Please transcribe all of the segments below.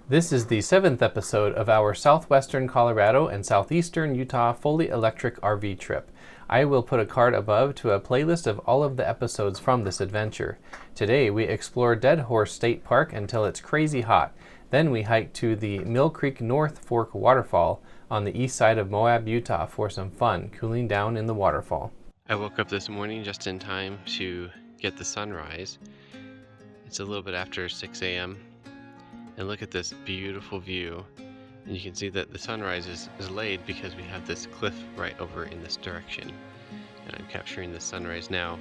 This is the 7th episode of our southwestern Colorado and southeastern Utah fully electric RV trip. I will put a card above to a playlist of all of the episodes from this adventure. Today we explore Dead Horse State Park until it's crazy hot. Then we hike to the Mill Creek North Fork Waterfall on the east side of Moab, Utah for some fun, cooling down in the waterfall. I woke up this morning just in time to get the sunrise. It's a little bit after 6 a.m. and look at this beautiful view. And you can see that the sunrise is laid because we have this cliff right over in this direction. And I'm capturing the sunrise now.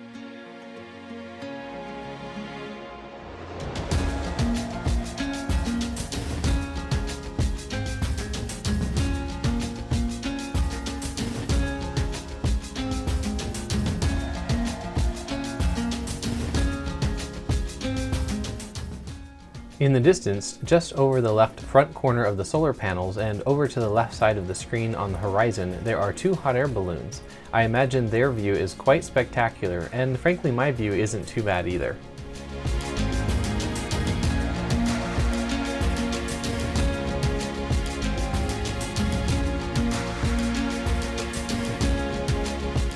In the distance, just over the left front corner of the solar panels and over to the left side of the screen on the horizon, there are two hot air balloons. I imagine their view is quite spectacular, and frankly my view isn't too bad either.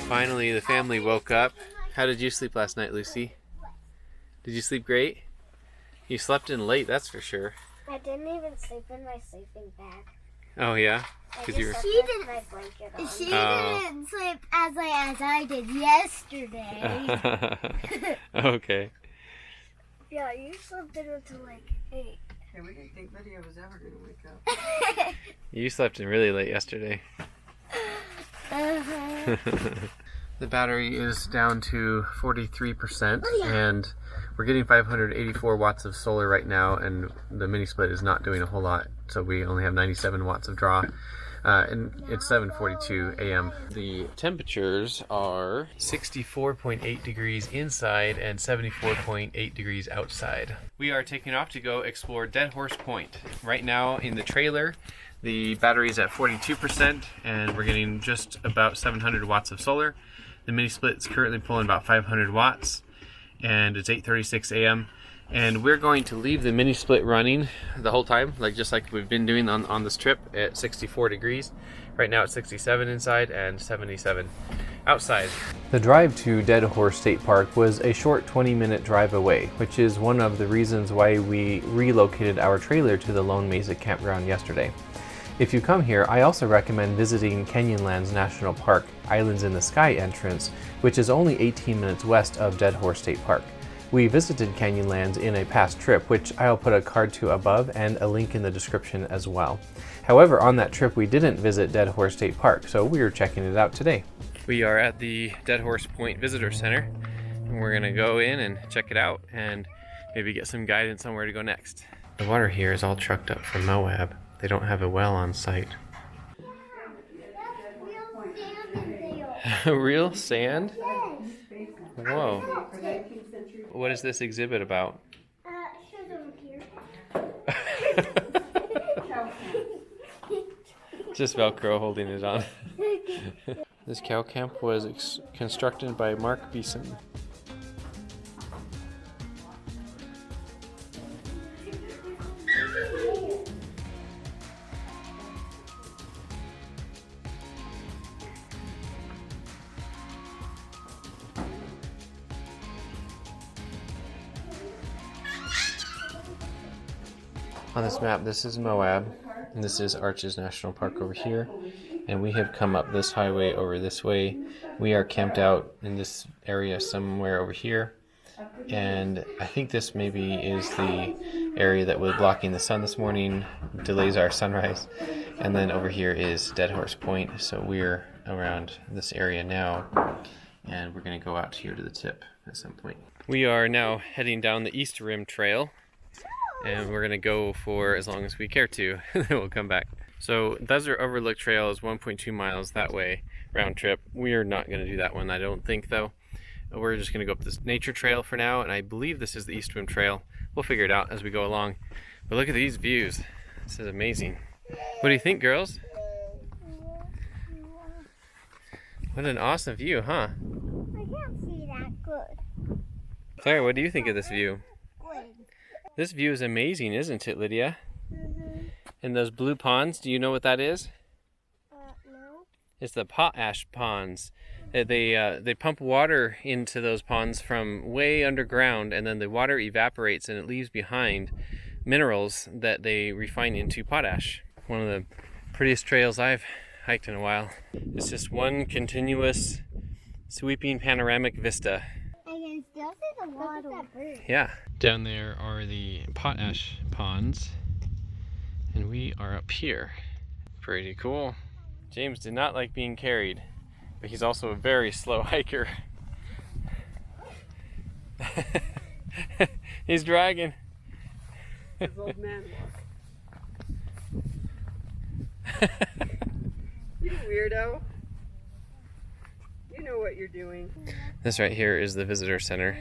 Finally, the family woke up. How did you sleep last night, Lucy? Did you sleep great? You slept in late, that's for sure. I didn't even sleep in my sleeping bag. Oh yeah? She didn't sleep as late as I did yesterday. Okay. Yeah, you slept in until like 8. Yeah, we didn't think Lydia was ever going to wake up. You slept in really late yesterday. The battery is down to 43%, and we're getting 584 watts of solar right now, and the mini split is not doing a whole lot, so we only have 97 watts of draw. And it's 7:42 a.m. The temperatures are 64.8 degrees inside and 74.8 degrees outside. We are taking off to go explore Dead Horse Point. Right now in the trailer, the battery is at 42%, and we're getting just about 700 watts of solar. The mini split is currently pulling about 500 watts, and it's 8:36 a.m. And we're going to leave the mini split running the whole time, just like we've been doing on this trip at 64 degrees. Right now it's 67 inside and 77 outside. The drive to Dead Horse State Park was a short 20-minute drive away, which is one of the reasons why we relocated our trailer to the Lone Mesa Campground yesterday. If you come here, I also recommend visiting Canyonlands National Park Islands in the Sky entrance, which is only 18 minutes west of Dead Horse State Park. We visited Canyonlands in a past trip, which I'll put a card to above and a link in the description as well. However, on that trip we didn't visit Dead Horse State Park, so we're checking it out today. We are at the Dead Horse Point Visitor Center, and we're gonna go in and check it out and maybe get some guidance on where to go next. The water here is all trucked up from Moab. They don't have a well on site. Real sand? Whoa. What is this exhibit about? Shows over here. Just Velcro holding it on. This cow camp was constructed by Mark Basin. On this map, this is Moab, and this is Arches National Park over here, and we have come up this highway over this way. We are camped out in this area somewhere over here, and I think this maybe is the area that was blocking the sun this morning, delays our sunrise, and then over here is Dead Horse Point, so we're around this area now, and we're going to go out here to the tip at some point. We are now heading down the East Rim Trail, and we're going to go for as long as we care to, and then we'll come back. So Desert Overlook Trail is 1.2 miles that way, round trip. We are not going to do that one, I don't think, though. We're just going to go up this nature trail for now, and I believe this is the East Rim Trail. We'll figure it out as we go along. But look at these views. This is amazing. What do you think, girls? What an awesome view, huh? I can't see that good. Claire, what do you think of this view? Good. This view is amazing, isn't it, Lydia? Mm-hmm. And those blue ponds, do you know what that is? No. It's the potash ponds. They pump water into those ponds from way underground, and then the water evaporates and it leaves behind minerals that they refine into potash. One of the prettiest trails I've hiked in a while. It's just one continuous sweeping panoramic vista. I can still see the water. Yeah. Down there are the potash ponds, and we are up here. Pretty cool. James did not like being carried, but he's also a very slow hiker. He's dragging. His old man walk. You weirdo. You know what you're doing. This right here is the visitor center,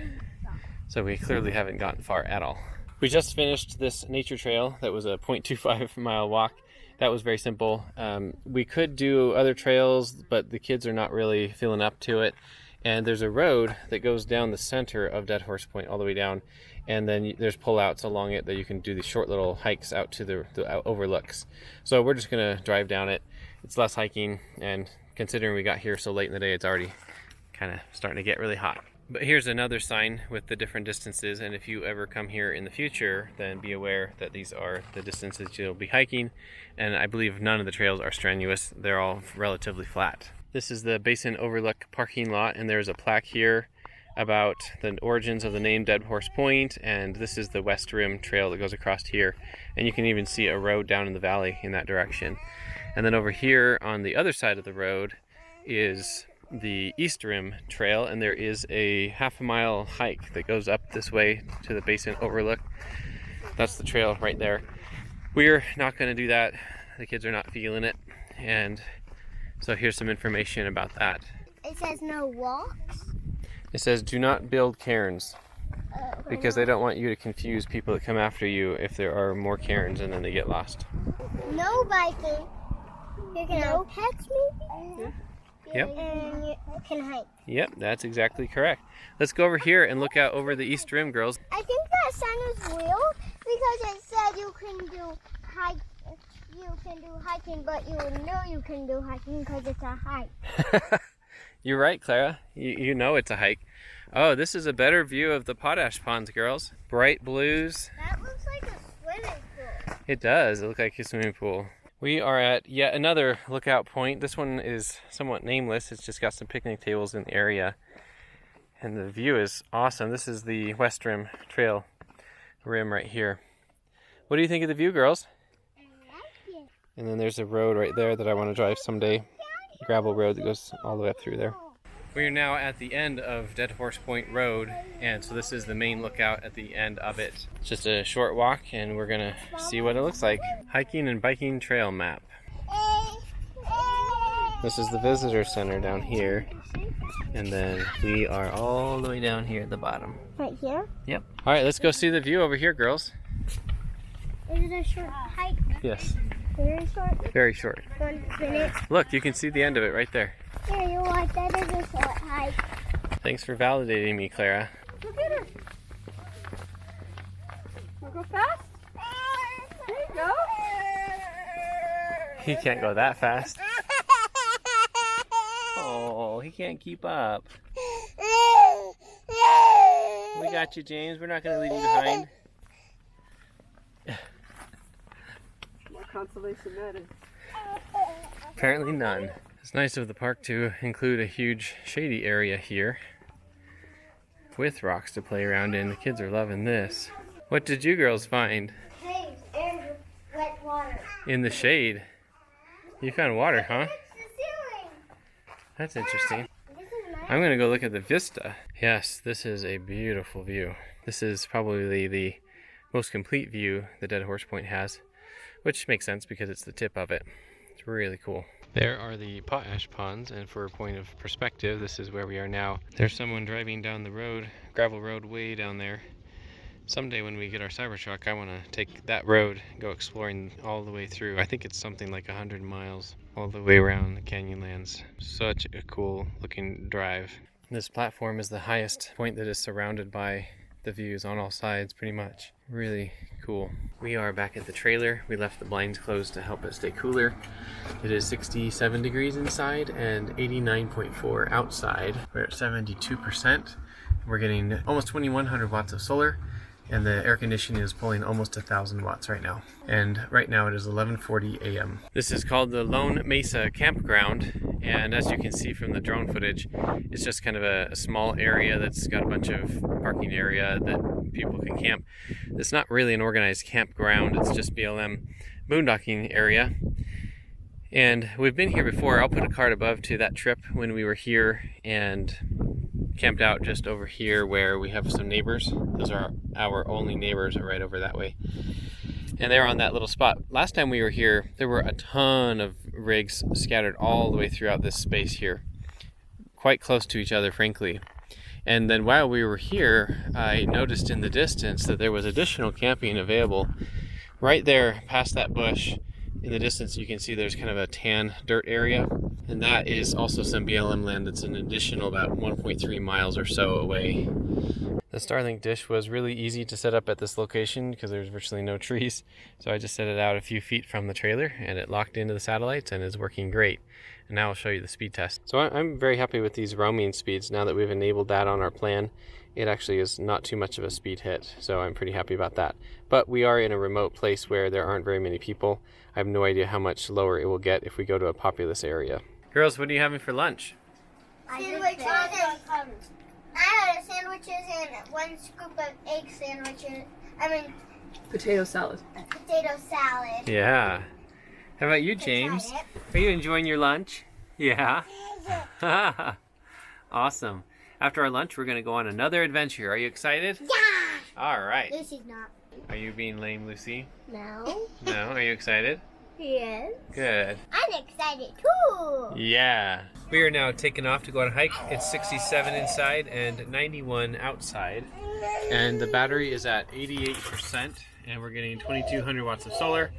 so we clearly haven't gotten far at all. We just finished this nature trail that was a 0.25 mile walk. That was very simple. We could do other trails, but the kids are not really feeling up to it. And there's a road that goes down the center of Dead Horse Point all the way down, and then there's pullouts along it that you can do these short little hikes out to the overlooks. So we're just gonna drive down it. It's less hiking, and considering we got here so late in the day, it's already kind of starting to get really hot. But here's another sign with the different distances, and if you ever come here in the future, then be aware that these are the distances you'll be hiking, and I believe none of the trails are strenuous. They're all relatively flat. This is the Basin Overlook parking lot, and there's a plaque here about the origins of the name Dead Horse Point, and this is the West Rim Trail that goes across here, and you can even see a road down in the valley in that direction. And then over here on the other side of the road is the East Rim Trail, and there is a half-a-mile hike that goes up this way to the Basin Overlook. That's the trail right there. We're not going to do that. The kids are not feeling it, and so here's some information about that. It says no walks. It says do not build cairns, because they don't want you to confuse people that come after you if there are more cairns and then they get lost. No biking. You can have pets maybe? Yep. And you can hike. Yep, that's exactly correct. Let's go over here and look out over the East Rim, girls. I think that sign is real because it said you can do hiking, but you know you can do hiking because it's a hike. You're right, Clara. You know it's a hike. Oh, this is a better view of the potash ponds, girls. Bright blues. That looks like a swimming pool. It does. It looks like a swimming pool. We are at yet another lookout point. This one is somewhat nameless. It's just got some picnic tables in the area. And the view is awesome. This is the West Rim Trail rim right here. What do you think of the view, girls? I like it. And then there's a road right there that I want to drive someday. A gravel road that goes all the way up through there. We are now at the end of Dead Horse Point Road, and so this is the main lookout at the end of it. It's just a short walk, and we're gonna see what it looks like. Hiking and biking trail map. This is the visitor center down here, and then we are all the way down here at the bottom. Right here? Yep. All right, let's go see the view over here, girls. Is it a short hike? Yes. Very short? Very short. 1 minute. Look, you can see the end of it right there. Yeah, you're right. That is a short hike. Thanks for validating me, Clara. Look at her. Wanna go fast? There you go. He can't go that fast. Oh, he can't keep up. We got you, James. We're not going to leave you behind. More consolation that is. Apparently none. It's nice of the park to include a huge shady area here with rocks to play around in. The kids are loving this. What did you girls find? Caves and wet water. In the shade? You found water, huh? It's the ceiling. That's interesting. This is nice. I'm gonna go look at the vista. Yes, this is a beautiful view. This is probably the most complete view the Dead Horse Point has, which makes sense because it's the tip of it. It's really cool. There are the potash ponds, and for a point of perspective, this is where we are now. There's someone driving down the road, gravel road way down there. Someday when we get our Cybertruck, I want to take that road, go exploring all the way through. I think it's something like 100 miles all the way around the Canyonlands. Such a cool looking drive. This platform is the highest point that is surrounded by the views on all sides pretty much. Really cool. We are back at the trailer. We left the blinds closed to help it stay cooler. It is 67 degrees inside and 89.4 outside. We're at 72%. We're getting almost 2100 watts of solar, and the air conditioning is pulling almost 1000 watts right now. And right now it is 11:40 a.m. This is called the Lone Mesa Campground, and as you can see from the drone footage, it's just kind of a small area that's got a bunch of parking area that people can camp. It's not really an organized campground, it's just BLM boondocking area. And we've been here before. I'll put a card above to that trip when we were here and camped out just over here where we have some neighbors. Those are our only neighbors, are right over that way. And they're on that little spot. Last time we were here, there were a ton of rigs scattered all the way throughout this space here. Quite close to each other, frankly. And then while we were here, I noticed in the distance that there was additional camping available. Right there, past that bush, in the distance you can see there's kind of a tan dirt area. And that is also some BLM land that's an additional about 1.3 miles or so away. The Starlink dish was really easy to set up at this location because there's virtually no trees. So I just set it out a few feet from the trailer and it locked into the satellites and is working great. And now I'll show you the speed test. So I'm very happy with these roaming speeds now that we've enabled that on our plan. It actually is not too much of a speed hit, so I'm pretty happy about that. But we are in a remote place where there aren't very many people. I have no idea how much lower it will get if we go to a populous area. Girls, what are you having for lunch? Sandwiches. I had sandwiches and one scoop of egg sandwiches. Potato salad. Potato salad. Yeah. How about you, James? Are you enjoying your lunch? Yeah. Awesome. After our lunch, we're going to go on another adventure. Are you excited? Yeah. All right. Lucy's not. Are you being lame, Lucy? No. No? Are you excited? Yes. Good. I'm excited too. Yeah. We are now taking off to go on a hike. It's 67 inside and 91 outside. And the battery is at 88%, and we're getting 2200 watts of solar.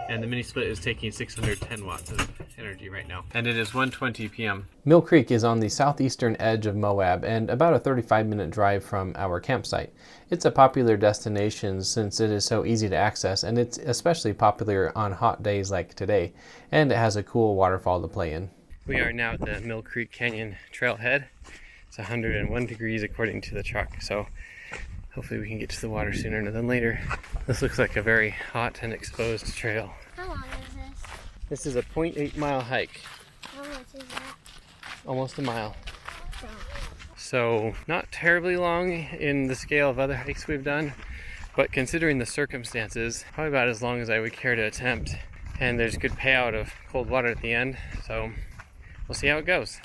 And the mini split is taking 610 watts of energy right now. And it is 1:20 p.m. Mill Creek is on the southeastern edge of Moab and about a 35-minute drive from our campsite. It's a popular destination since it is so easy to access, and it's especially popular on hot days like today. And it has a cool waterfall to play in. We are now at the Mill Creek Canyon trailhead. It's 101 degrees according to the truck, so hopefully we can get to the water sooner than later. This looks like a very hot and exposed trail. How long is this? This is a 0.8 mile hike. How much is that? Almost a mile. So not terribly long in the scale of other hikes we've done, but considering the circumstances, probably about as long as I would care to attempt. And there's good payout of cold water at the end, so we'll see how it goes.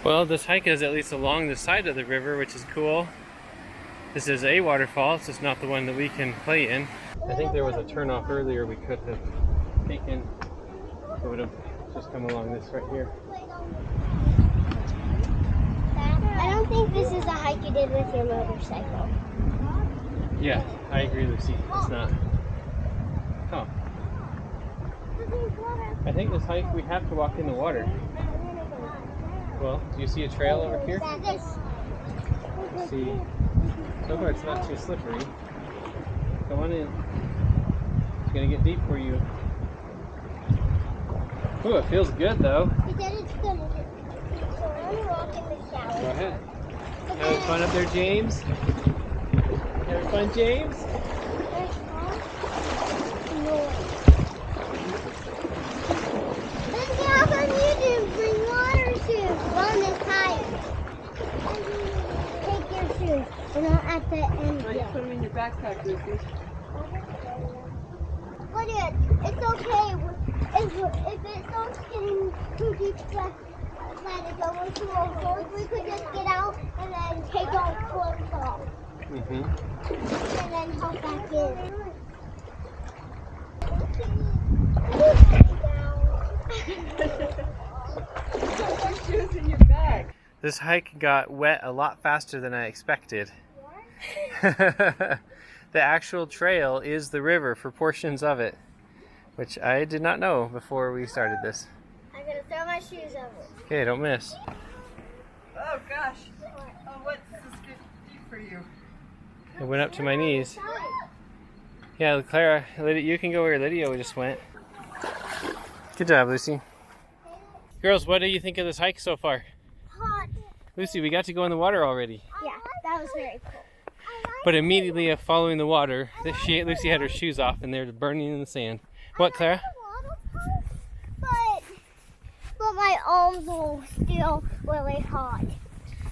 Well, this hike is at least along the side of the river, which is cool. This is a waterfall, it's just not the one that we can play in. I think there was a turnoff earlier we could have taken. It would have just come along this right here. I don't think this is a hike you did with your motorcycle. Yeah, I agree, Lucy. It's not. Oh. I think this hike we have to walk in the water. Well, do you see a trail over here? Let's see. So far it's not too slippery. Come on in. It's gonna get deep for you. Ooh, it feels good though. He said it's gonna get deep, so I'm gonna walk in the shower. Go ahead. Having fun up there, James? Having fun, James? Let's get off on YouTube, bring water shoes, on this hike. Take your shoes, we're not at the end Why you yet. put them in your backpack, Lucy? But it's okay. If it starts getting too deep, let it go into our clothes. We could just get out and then take our clothes off. And then hop back in. Put your shoes in your bag. This hike got wet a lot faster than I expected. The actual trail is the river for portions of it, which I did not know before we started this. I'm gonna throw my shoes over. Okay, don't miss. Oh gosh. Oh, what's this good deep for you? It went up to my knees. Yeah, Clara, you can go where Lydia just went. Good job, Lucy. Girls, what do you think of this hike so far? Hot. Lucy, we got to go in the water already. Yeah, that was very cool. But immediately following the water, Lucy had her shoes off and they're burning in the sand. What, Clara? But my arms are still really hot.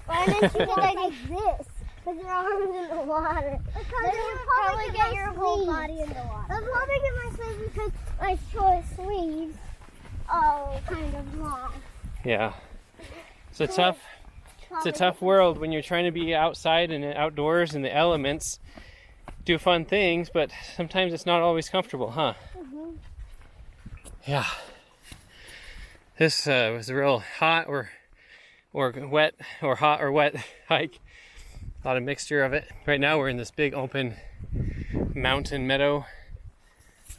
But I meant you like this. With your arms in the water. Then you'll probably get your whole body in the water. I'll probably get my sleeves because my short sleeves are kind of long. Yeah. It's a tough world when you're trying to be outside and outdoors in the elements, do fun things, but sometimes it's not always comfortable, huh? Mm-hmm. Yeah. This was a real hot or wet or hot or wet hike. A lot of mixture of it. Right now we're in this big open mountain meadow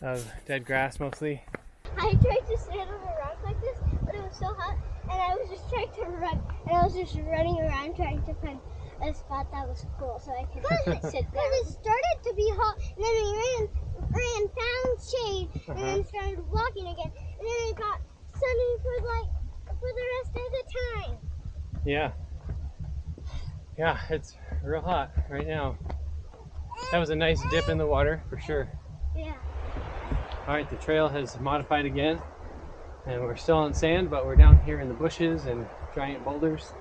of dead grass mostly. I tried to stand on a rock like this, but it was so hot, and I was just trying to run, and I was just running around trying to find a spot that was cool so I could sit down. Because it started to be hot, and then we found shade, and then started walking again, and then it got sunny for the rest of the time. Yeah. Yeah, it's real hot right now. That was a nice dip in the water for sure. Yeah. Alright, the trail has modified again, and we're still on sand, but we're down here in the bushes and giant boulders,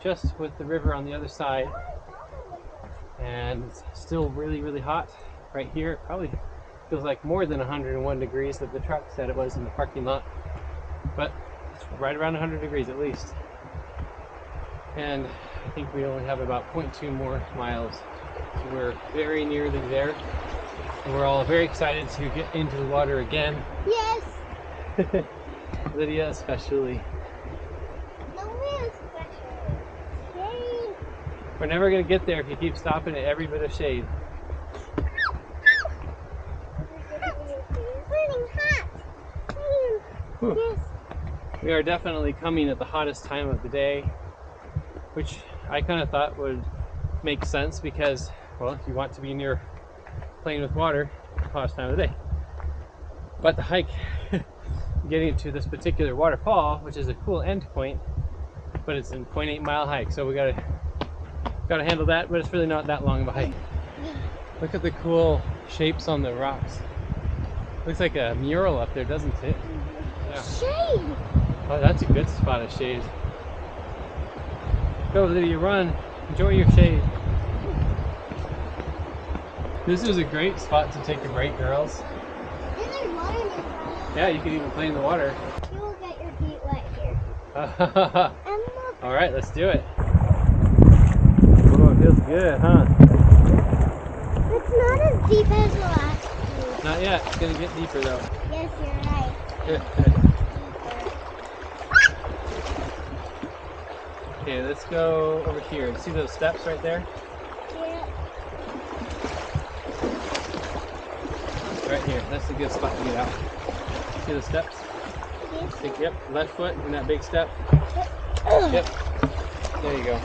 just with the river on the other side. And it's still really, really hot right here. It probably feels like more than 101 degrees that the truck said it was in the parking lot, but it's right around 100 degrees at least. And I think we only have about 0.2 more miles. So we're very nearly there. And we're all very excited to get into the water again. Yes. Lydia especially. No one especially. Yay. We're never going to get there if you keep stopping at every bit of shade. It's burning hot. Whew. Yes. We are definitely coming at the hottest time of the day, which I kind of thought would make sense because, well, if you want to be near playing with water, hottest time of the day. But the hike, getting to this particular waterfall, which is a cool end point, but it's a 0.8 mile hike, so we gotta handle that, but it's really not that long of a hike. Look at the cool shapes on the rocks. Looks like a mural up there, doesn't it? Yeah. Shade. Oh, that's a good spot of shade. Go, Lydia, run. Enjoy your shade. This is a great spot to take a break, girls. And there's water nearby. Yeah, you can even play in the water. You will get your feet wet here. And look. All right, let's do it. Oh, it feels good, huh? It's not as deep as the last one. Not yet. It's gonna get deeper though. Yes, you're right. Okay, let's go over here. See those steps right there? Yeah. Right here. That's a good spot to get out. See the steps? Yes. Yep, left foot in that big step. Yep. There you go.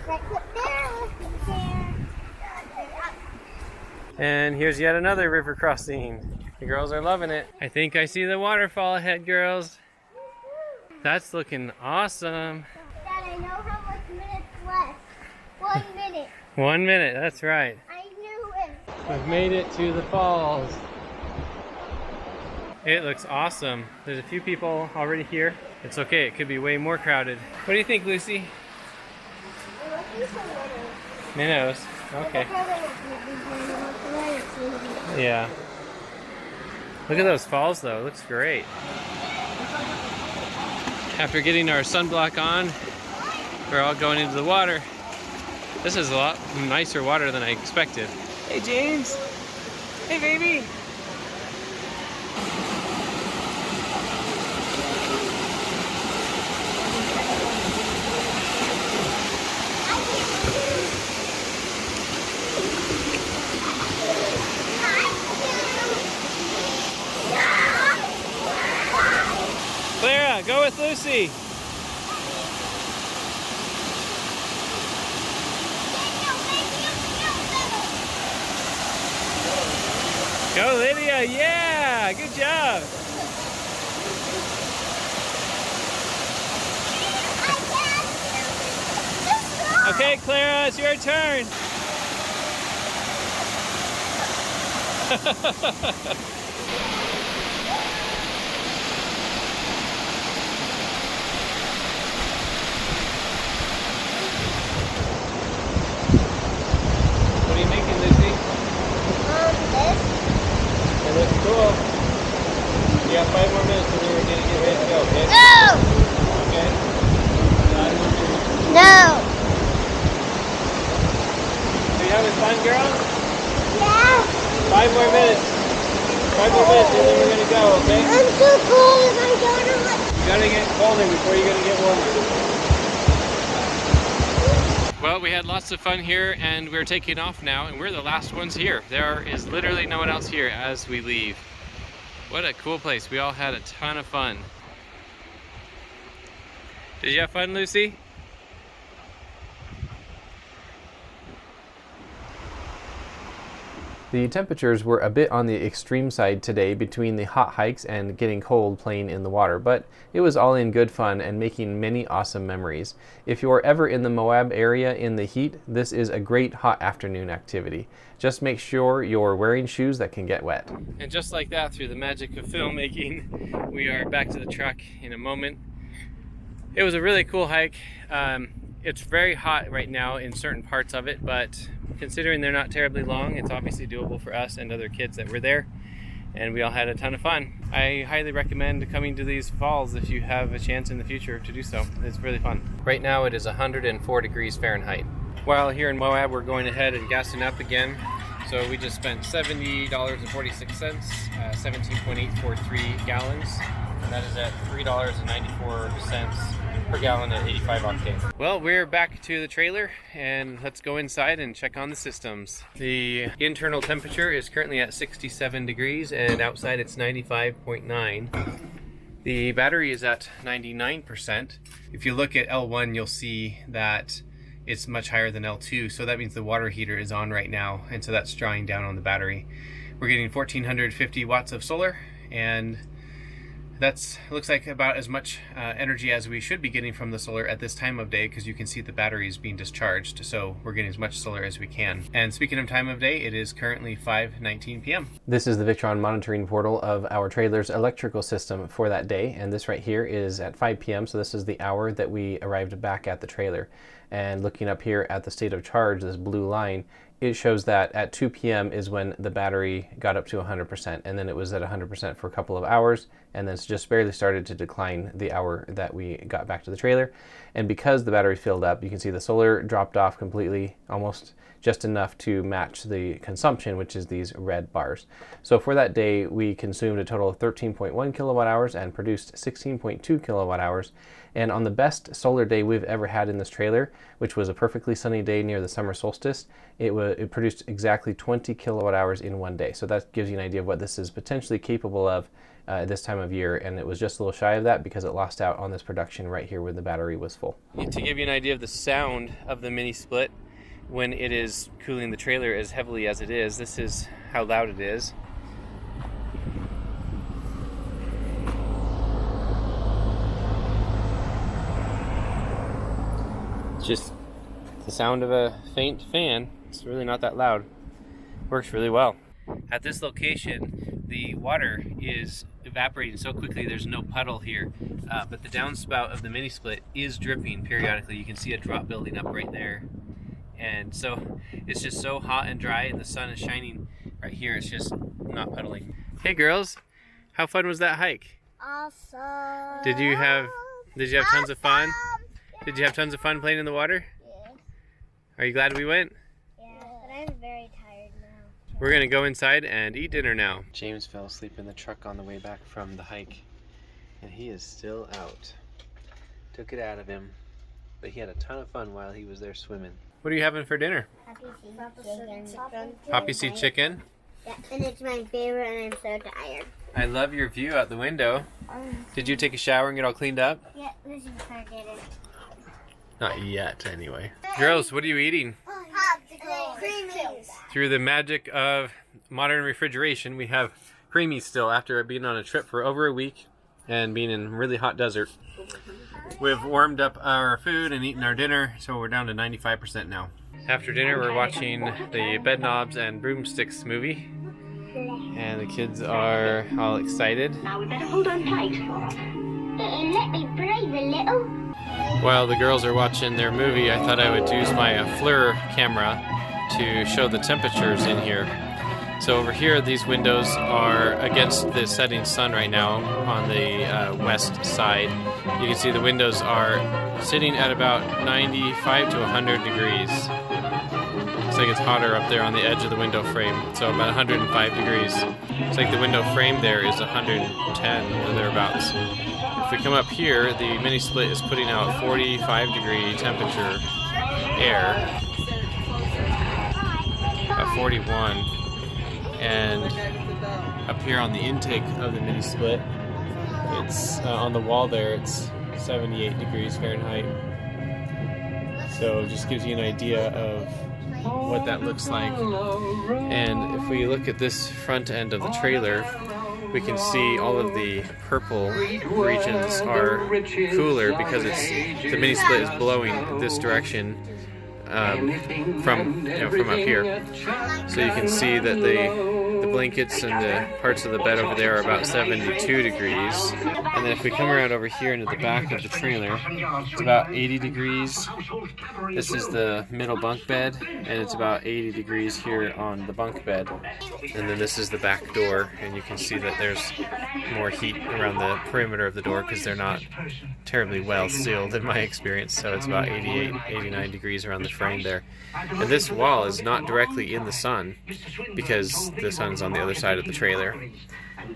Right foot there, left foot there. And here's yet another river crossing. The girls are loving it. I think I see the waterfall ahead, girls. That's looking awesome. Dad, I know how much minutes left. 1 minute. 1 minute, that's right. I knew it. We've made it to the falls. It looks awesome. There's a few people already here. It's okay, it could be way more crowded. What do you think, Lucy? There must be some minutes. Minnows. Okay. Yeah. Look at those falls though, it looks great. After getting our sunblock on, we're all going into the water. This is a lot nicer water than I expected. Hey James! Hey baby! Clara, go with Lucy. Thank you. Go, Lydia! Yeah! Good job! Okay, Clara, it's your turn. What are you making, Lucy? This. It looks cool. You got 5 more minutes and then we're gonna get ready to go, okay? No! Okay. No! Are you having fun, girl? Yeah! 5 more minutes. 5 more minutes and then we're gonna go, okay? I'm too cold and I don't know what. You gotta get colder before you're gonna get warmer. Well, we had lots of fun here and we're taking off now and we're the last ones here. There is literally no one else here as we leave. What a cool place. We all had a ton of fun. Did you have fun, Lucy? The temperatures were a bit on the extreme side today between the hot hikes and getting cold playing in the water, but it was all in good fun and making many awesome memories. If you're ever in the Moab area in the heat, this is a great hot afternoon activity. Just make sure you're wearing shoes that can get wet. And just like that, through the magic of filmmaking, we are back to the truck in a moment. It was a really cool hike. It's very hot right now in certain parts of it, but considering they're not terribly long, it's obviously doable for us and other kids that were there, and we all had a ton of fun. I highly recommend coming to these falls if you have a chance in the future to do so. It's really fun. Right now it is 104 degrees Fahrenheit. While here in Moab, we're going ahead and gassing up again. So we just spent $70.46, 17.843 gallons, and that is at $3.94 per gallon at 85 octane. Well, we're back to the trailer and let's go inside and check on the systems. The internal temperature is currently at 67 degrees and outside it's 95.9. The battery is at 99%. If you look at L1, you'll see that it's much higher than L2, so that means the water heater is on right now, and so that's drawing down on the battery. We're getting 1450 watts of solar, and that's looks like about as much energy as we should be getting from the solar at this time of day, because you can see the battery is being discharged, so we're getting as much solar as we can. And speaking of time of day, it is currently 5:19 p.m. This is the Victron monitoring portal of our trailer's electrical system for that day, and this right here is at 5 p.m., so this is the hour that we arrived back at the trailer. And looking up here at the state of charge, this blue line, it shows that at 2 p.m. is when the battery got up to 100%, and then it was at 100% for a couple of hours, and then it's just barely started to decline the hour that we got back to the trailer. And because the battery filled up, you can see the solar dropped off completely, almost just enough to match the consumption, which is these red bars. So for that day, we consumed a total of 13.1 kilowatt hours and produced 16.2 kilowatt hours. And on the best solar day we've ever had in this trailer, which was a perfectly sunny day near the summer solstice, it produced exactly 20 kilowatt hours in one day. So that gives you an idea of what this is potentially capable of this time of year, and it was just a little shy of that because it lost out on this production right here when the battery was full. To give you an idea of the sound of the mini split when it is cooling the trailer as heavily as it is, this is how loud it is. It's just the sound of a faint fan. It's really not that loud. Works really well. At this location, the water is evaporating so quickly there's no puddle here, but the downspout of the mini split is dripping periodically. You can see a drop building up right there, and so it's just so hot and dry, and the sun is shining right here. It's just not puddling. Hey girls, how fun was that hike? Awesome. Did you have tons of fun? Did you have tons of fun playing in the water? Yes. Are you glad we went? Yeah, but I'm very tired now. We're gonna go inside and eat dinner now. James fell asleep in the truck on the way back from the hike, and he is still out. Took it out of him, but he had a ton of fun while he was there swimming. What are you having for dinner? Poppy seed chicken. Yeah, and it's my favorite, and I'm so tired. I love your view out the window. Did you take a shower and get all cleaned up? Yeah, this is how I did it. Not yet, anyway. Girls, what are you eating? Popsicle. Creamies. Through the magic of modern refrigeration, we have creamies still after being on a trip for over a week and being in really hot desert. We've warmed up our food and eaten our dinner, so we're down to 95% now. After dinner, we're watching the Bed Knobs and Broomsticks movie, and the kids are all excited. Now we better hold on tight. Let me breathe a little. While the girls are watching their movie, I thought I would use my FLIR camera to show the temperatures in here. So over here, these windows are against the setting sun right now on the west side. You can see the windows are sitting at about 95 to 100 degrees. Looks like it's hotter up there on the edge of the window frame, so about 105 degrees. Looks like the window frame there is 110 or thereabouts. If we come up here, the mini split is putting out 45 degree temperature air, about 41. And up here on the intake of the mini split, it's on the wall there, it's 78 degrees Fahrenheit. So it just gives you an idea of what that looks like. And if we look at this front end of the trailer, we can see all of the purple regions are cooler because the mini split is blowing this direction from up here. So you can see that the blankets and the parts of the bed over there are about 72 degrees. And then if we come around over here into the back of the trailer, it's about 80 degrees. This is the middle bunk bed, and it's about 80 degrees here on the bunk bed. And then this is the back door, and you can see that there's more heat around the perimeter of the door because they're not terribly well sealed in my experience. So it's about 88, 89 degrees around the frame there. And this wall is not directly in the sun because the sun's on the other side of the trailer.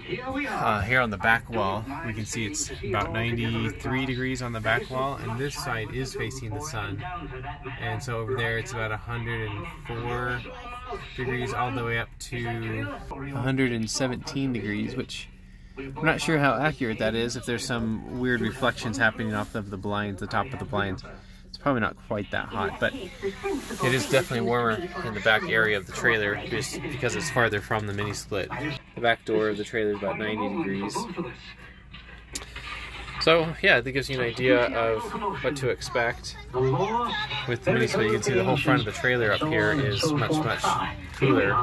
Here on the back wall, we can see it's about 93 degrees on the back wall, and this side is facing the sun. And so over there it's about 104 degrees all the way up to 117 degrees, which I'm not sure how accurate that is. If there's some weird reflections happening off of the blinds, the top of the blinds, it's probably not quite that hot, but it is definitely warmer in the back area of the trailer just because it's farther from the mini split. The back door of the trailer is about 90 degrees. So yeah, that gives you an idea of what to expect. With the mini split, you can see the whole front of the trailer up here is much, much cooler.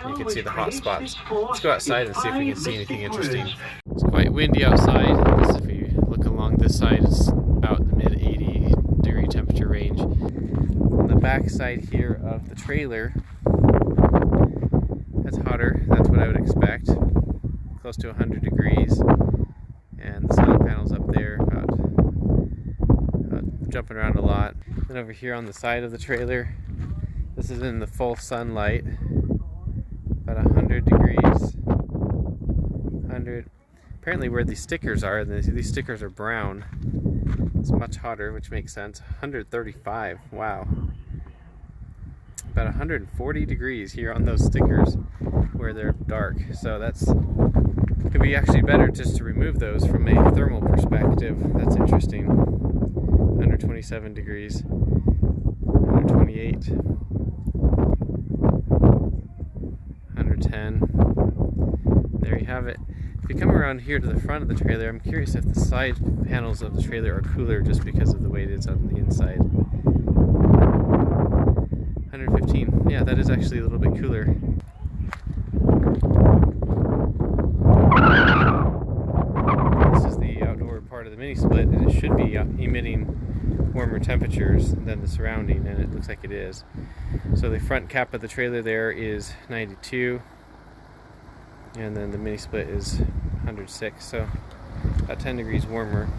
You can see the hot spots. Let's go outside and see if we can see anything interesting. It's quite windy outside. If you look along this side, it's about the mid 80 degree temperature range. On the back side here of the trailer, that's hotter. That's what I would expect. Close to 100 degrees. And the solar panels up there, about jumping around a lot. Then over here on the side of the trailer, this is in the full sunlight. About 100 degrees. 100. Apparently where these stickers are, these stickers are brown. It's much hotter, which makes sense. 135. Wow. About 140 degrees here on those stickers where they're dark. So could be actually better just to remove those from a thermal perspective. That's interesting. 127 degrees. 128. 110. There you have it. If you come around here to the front of the trailer, I'm curious if the side panels of the trailer are cooler just because of the way it is on the inside. 115. Yeah, that is actually a little bit cooler. This is the outdoor part of the mini split, and it should be emitting warmer temperatures than the surrounding, and it looks like it is. So the front cap of the trailer there is 92, and then the mini split is 106, so about 10 degrees warmer.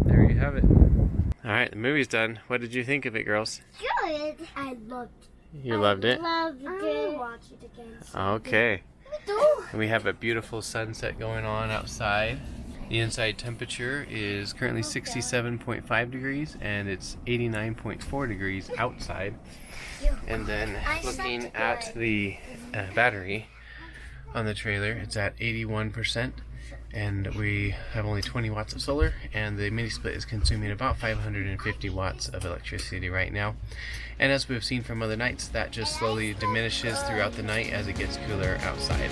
There you have it. Alright, the movie's done. What did you think of it, girls? Good. I loved it. You loved it? Loved it. I'll watch it again. Okay. And we have a beautiful sunset going on outside. The inside temperature is currently 67.5 degrees, and it's 89.4 degrees outside. And then looking at the battery on the trailer, it's at 81%, and we have only 20 watts of solar, and the mini split is consuming about 550 watts of electricity right now. And as we've seen from other nights, that just slowly diminishes throughout the night as it gets cooler outside.